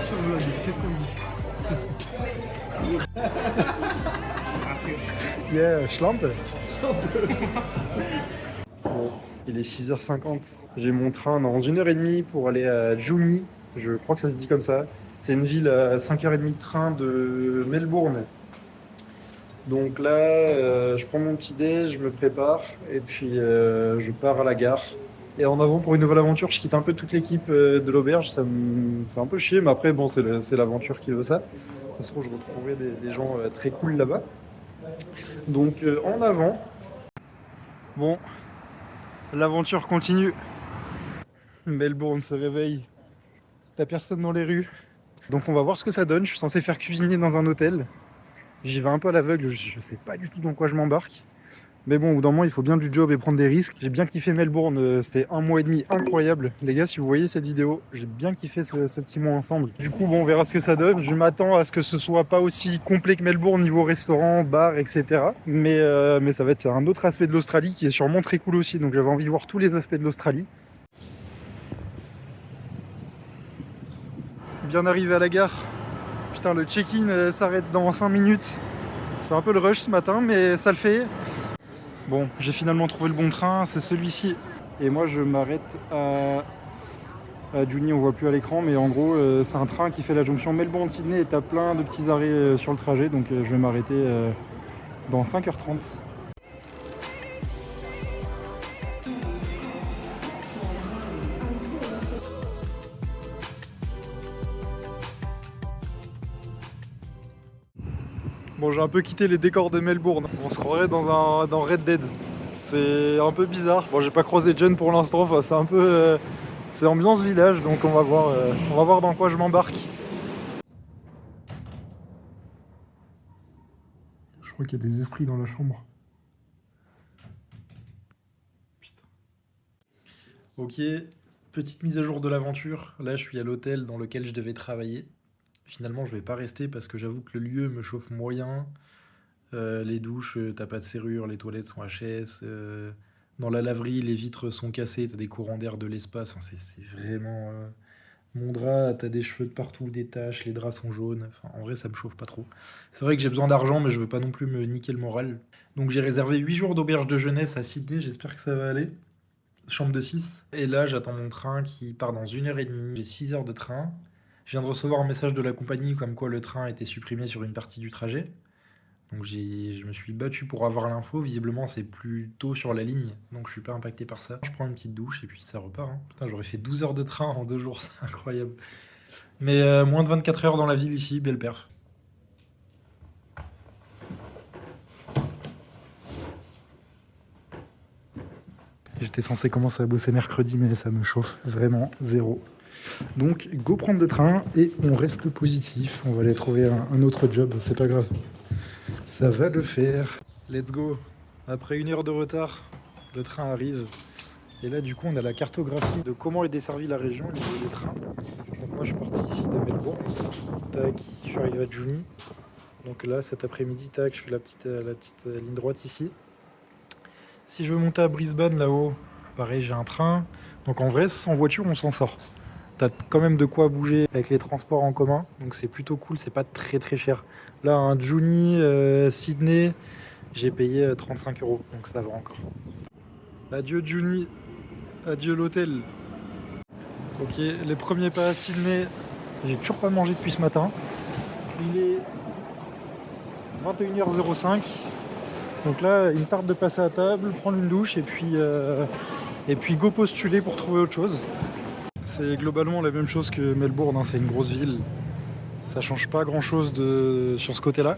sur vlog, qu'est-ce qu'on dit? Yeah, Schlampe. Bon, il est 6h50. J'ai mon train dans 1h30 pour aller à Juni. Je crois que ça se dit comme ça. C'est une ville à 5h30 de train de Melbourne. Donc là, je prends mon petit déj, je me prépare et puis je pars à la gare. Et en avant pour une nouvelle aventure, je quitte un peu toute l'équipe de l'auberge. Ça me fait un peu chier, mais après, bon, c'est l'aventure qui veut ça. Ça se trouve, je retrouverai des gens très cool là-bas. Donc en avant. Bon, l'aventure continue. Melbourne se réveille. T'as personne dans les rues. Donc on va voir ce que ça donne. Je suis censé faire cuisiner dans un hôtel. J'y vais un peu à l'aveugle, je sais pas du tout dans quoi je m'embarque. Mais bon, au bout d'un moment, il faut bien du job et prendre des risques. J'ai bien kiffé Melbourne, c'était 1 mois et demi incroyable. Les gars, si vous voyez cette vidéo, j'ai bien kiffé ce petit mois ensemble. Du coup, bon, on verra ce que ça donne. Je m'attends à ce que ce soit pas aussi complet que Melbourne niveau restaurant, bar, etc. Mais ça va être un autre aspect de l'Australie qui est sûrement très cool aussi. Donc j'avais envie de voir tous les aspects de l'Australie. Bien arrivé à la gare. Putain, le check-in s'arrête dans 5 minutes. C'est un peu le rush ce matin, mais ça le fait. Bon, j'ai finalement trouvé le bon train, c'est celui-ci. Et moi, je m'arrête à Juni, on voit plus à l'écran, mais en gros, c'est un train qui fait la jonction Melbourne-Sydney et t'as plein de petits arrêts sur le trajet, donc je vais m'arrêter dans 5h30. Bon, j'ai un peu quitté les décors de Melbourne. On se croirait dans Red Dead. C'est un peu bizarre. Bon, j'ai pas croisé John pour l'instant. Enfin, c'est un peu, c'est ambiance village, donc on va voir dans quoi je m'embarque. Je crois qu'il y a des esprits dans la chambre. Putain. Ok, petite mise à jour de l'aventure. Là, je suis à l'hôtel dans lequel je devais travailler. Finalement, je vais pas rester parce que j'avoue que le lieu me chauffe moyen. Les douches, t'as pas de serrure, les toilettes sont HS. Dans la laverie, les vitres sont cassées, t'as des courants d'air de l'espace. Enfin, c'est vraiment mon drap, t'as des cheveux de partout, des taches, les draps sont jaunes. Enfin, en vrai, ça me chauffe pas trop. C'est vrai que j'ai besoin d'argent, mais je veux pas non plus me niquer le moral. Donc j'ai réservé 8 jours d'auberge de jeunesse à Sydney, j'espère que ça va aller. Chambre de 6. Et là, j'attends mon train qui part dans 1h30. J'ai 6 heures de train. Je viens de recevoir un message de la compagnie comme quoi le train a été supprimé sur une partie du trajet. Donc je me suis battu pour avoir l'info. Visiblement, c'est plus tôt sur la ligne, donc je suis pas impacté par ça. Je prends une petite douche et puis ça repart. Hein. Putain, j'aurais fait 12 heures de train en 2 jours, c'est incroyable. Mais moins de 24 heures dans la ville ici, belle perf. J'étais censé commencer à bosser mercredi, mais ça me chauffe vraiment zéro. Donc, go prendre le train et on reste positif. On va aller trouver un autre job, c'est pas grave. Ça va le faire. Let's go. Après 1 heure de retard, le train arrive. Et là, du coup, on a la cartographie de comment est desservie la région au niveau des trains. Donc moi, je suis parti ici de Melbourne. Tac, je suis arrivé à Juni. Donc là, cet après-midi, tac, je fais la petite ligne droite ici. Si je veux monter à Brisbane, là-haut, pareil, j'ai un train. Donc en vrai, sans voiture, on s'en sort. T'as quand même de quoi bouger avec les transports en commun, donc c'est plutôt cool, c'est pas très très cher. Là, un Juni, Sydney, j'ai payé 35 €, donc ça va encore. Adieu Juni, adieu l'hôtel. Ok, les premiers pas à Sydney, j'ai toujours pas mangé depuis ce matin. Il est 21h05, donc là, il me tarde de passer à table, prendre une douche et puis go postuler pour trouver autre chose. C'est globalement la même chose que Melbourne, hein, c'est une grosse ville. Ça change pas grand chose sur ce côté-là.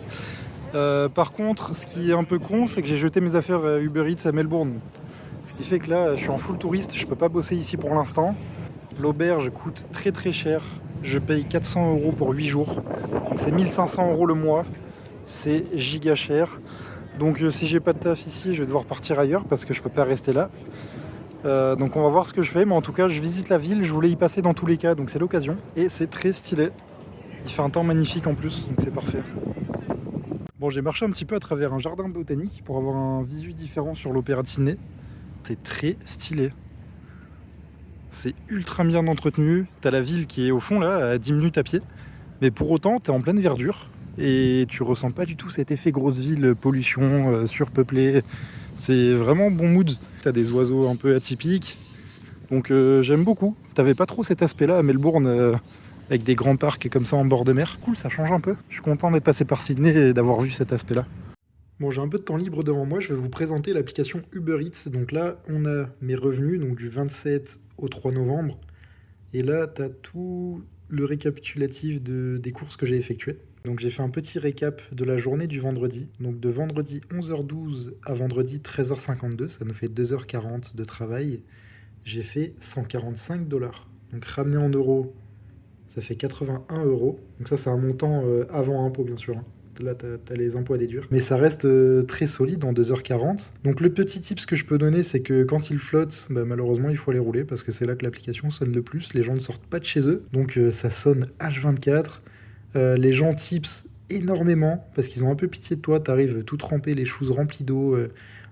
Par contre, ce qui est un peu con, c'est que j'ai jeté mes affaires à Uber Eats à Melbourne. Ce qui fait que là, je suis en full touriste, je peux pas bosser ici pour l'instant. L'auberge coûte très très cher. Je paye 400 € pour 8 jours. Donc c'est 1500 € le mois. C'est giga cher. Donc si j'ai pas de taf ici, je vais devoir partir ailleurs parce que je peux pas rester là. Donc on va voir ce que je fais, mais en tout cas je visite la ville, je voulais y passer dans tous les cas, donc c'est l'occasion. Et c'est très stylé. Il fait un temps magnifique en plus, donc c'est parfait. Bon, j'ai marché un petit peu à travers un jardin botanique pour avoir un visu différent sur l'Opéra de Sydney. C'est très stylé. C'est ultra bien entretenu. T'as la ville qui est au fond là, à 10 minutes à pied. Mais pour autant, tu es en pleine verdure et tu ressens pas du tout cet effet grosse ville, pollution, surpeuplée. C'est vraiment bon mood. Tu as des oiseaux un peu atypiques. Donc j'aime beaucoup. T'avais pas trop cet aspect-là à Melbourne, avec des grands parcs comme ça en bord de mer. Cool, ça change un peu. Je suis content d'être passé par Sydney et d'avoir vu cet aspect-là. Bon, j'ai un peu de temps libre devant moi, je vais vous présenter l'application Uber Eats. Donc là, on a mes revenus, donc du 27 au 3 novembre. Et là, tu as tout le récapitulatif des courses que j'ai effectuées. Donc j'ai fait un petit récap de la journée du vendredi. Donc de vendredi 11h12 à vendredi 13h52, ça nous fait 2h40 de travail. J'ai fait 145 dollars. Donc ramené en euros, ça fait 81 euros. Donc ça, c'est un montant avant impôt, bien sûr, hein. Là, tu as les impôts à déduire. Mais ça reste très solide en 2h40. Donc le petit tips que je peux donner, c'est que quand il flotte, bah, malheureusement, il faut aller rouler parce que c'est là que l'application sonne le plus. Les gens ne sortent pas de chez eux. Donc ça sonne H24. Les gens tips énormément parce qu'ils ont un peu pitié de toi. T'arrives tout trempé, les shoes remplis d'eau,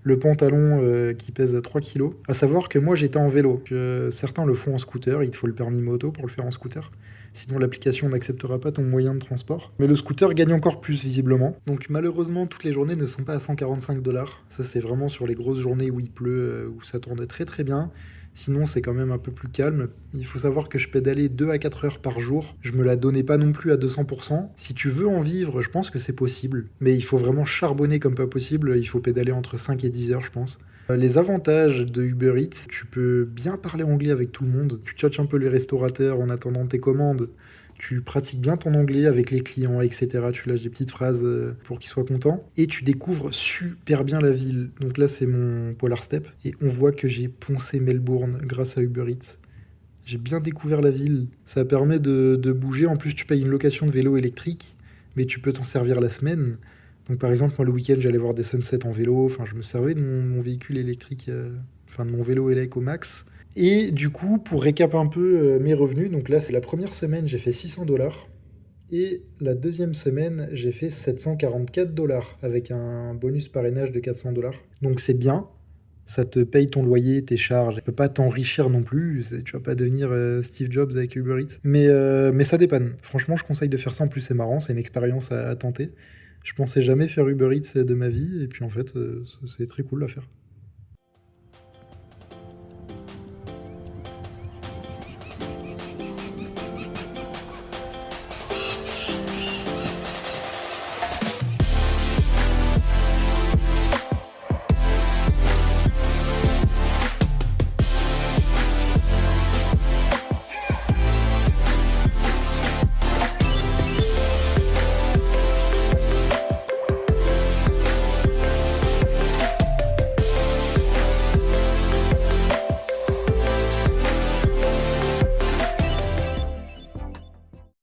le pantalon qui pèse 3 kilos. À savoir que moi j'étais en vélo, que certains le font en scooter, il te faut le permis moto pour le faire en scooter. Sinon l'application n'acceptera pas ton moyen de transport. Mais le scooter gagne encore plus visiblement. Donc malheureusement toutes les journées ne sont pas à 145 dollars. Ça c'est vraiment sur les grosses journées où il pleut, où ça tourne très très bien. Sinon, c'est quand même un peu plus calme. Il faut savoir que je pédalais 2 à 4 heures par jour. Je me la donnais pas non plus à 200%. Si tu veux en vivre, je pense que c'est possible. Mais il faut vraiment charbonner comme pas possible. Il faut pédaler entre 5 et 10 heures, je pense. Les avantages de Uber Eats, tu peux bien parler anglais avec tout le monde. Tu tchatches un peu les restaurateurs en attendant tes commandes. Tu pratiques bien ton anglais avec les clients, etc. Tu lâches des petites phrases pour qu'ils soient contents. Et tu découvres super bien la ville. Donc là, c'est mon Polar Step. Et on voit que j'ai poncé Melbourne grâce à Uber Eats. J'ai bien découvert la ville. Ça permet de bouger. En plus, tu payes une location de vélo électrique, mais tu peux t'en servir la semaine. Donc par exemple, moi le week-end, j'allais voir des sunsets en vélo. Enfin, je me servais de mon véhicule électrique, enfin de mon vélo électrique au max. Et du coup, pour récap un peu mes revenus, donc là, c'est la première semaine, j'ai fait 600 dollars. Et la deuxième semaine, j'ai fait 744 dollars avec un bonus parrainage de 400 dollars. Donc c'est bien. Ça te paye ton loyer, tes charges. Tu peux pas t'enrichir non plus. Tu vas pas devenir Steve Jobs avec Uber Eats. Mais ça dépanne. Franchement, je conseille de faire ça. En plus, c'est marrant. C'est une expérience à tenter. Je pensais jamais faire Uber Eats de ma vie. Et puis en fait, c'est très cool à faire.